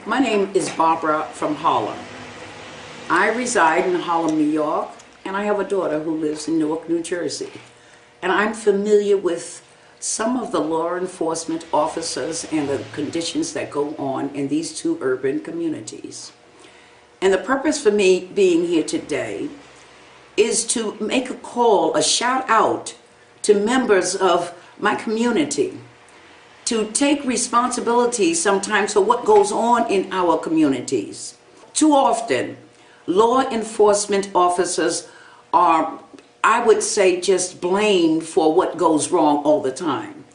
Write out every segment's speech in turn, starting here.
My name is Barbara from Harlem. I reside in Harlem, New York, and I have a daughter who lives in Newark, New Jersey. And I'm familiar with some of the law enforcement officers and the conditions that go on in these two urban communities. And the purpose for me being here today is to make a call, a shout out to members of my community to take responsibility sometimes for what goes on in our communities. Too often, law enforcement officers are, I would say, just blamed for what goes wrong all the time.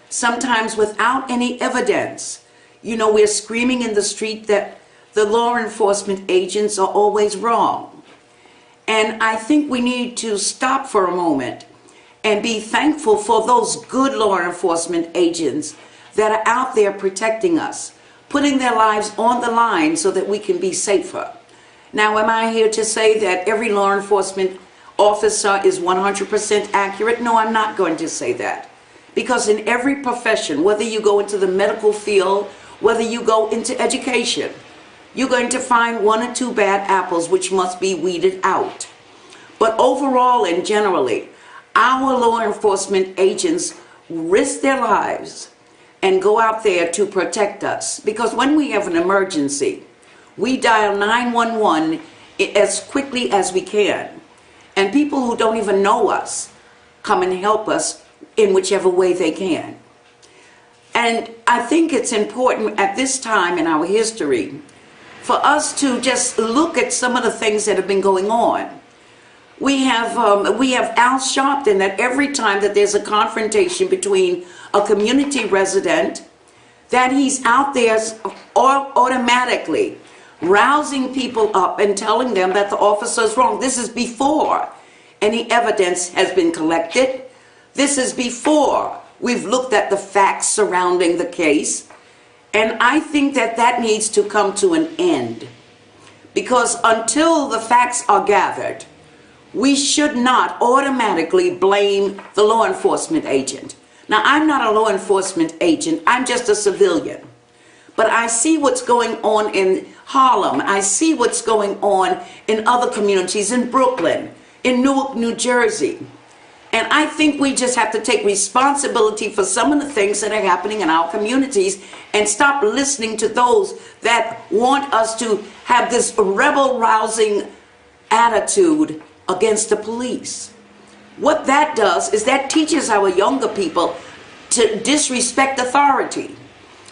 Sometimes without any evidence. You know, we're screaming in the street that the law enforcement agents are always wrong. And I think we need to stop for a moment and be thankful for those good law enforcement agents that are out there protecting us, putting their lives on the line so that we can be safer. Now, am I here to say that every law enforcement officer is 100% accurate? No, I'm not going to say that. Because in every profession, whether you go into the medical field, whether you go into education, you're going to find one or two bad apples which must be weeded out. But overall and generally, our law enforcement agents risk their lives and go out there to protect us. Because when we have an emergency, we dial 911 as quickly as we can. And people who don't even know us come and help us in whichever way they can. And I think it's important at this time in our history for us to just look at some of the things that have been going on. We have Al Sharpton, that every time that there's a confrontation between a community resident, that he's out there automatically rousing people up and telling them that the officer's wrong. This is before any evidence has been collected. This is before we've looked at the facts surrounding the case. And I think that that needs to come to an end. Because until the facts are gathered, we should not automatically blame the law enforcement agent. Now, I'm not a law enforcement agent. I'm just a civilian. But I see what's going on in Harlem. I see what's going on in other communities, in Brooklyn, in Newark, New Jersey. And I think we just have to take responsibility for some of the things that are happening in our communities and stop listening to those that want us to have this rebel-rousing attitude against the police. What that does is that teaches our younger people to disrespect authority.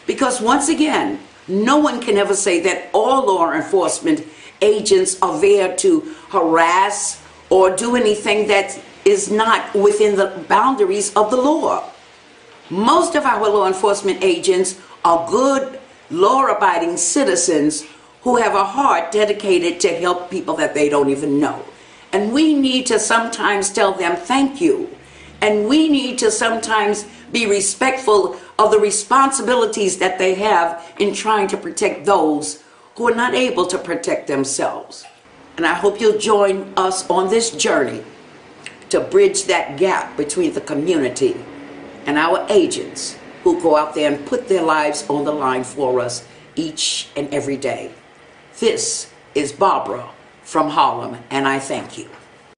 Because once again, no one can ever say that all law enforcement agents are there to harass or do anything that is not within the boundaries of the law. Most of our law enforcement agents are good, law-abiding citizens who have a heart dedicated to help people that they don't even know. And we need to sometimes tell them thank you. And we need to sometimes be respectful of the responsibilities that they have in trying to protect those who are not able to protect themselves. And I hope you'll join us on this journey to bridge that gap between the community and our agents who go out there and put their lives on the line for us each and every day. This is Barbara from Harlem, and I thank you.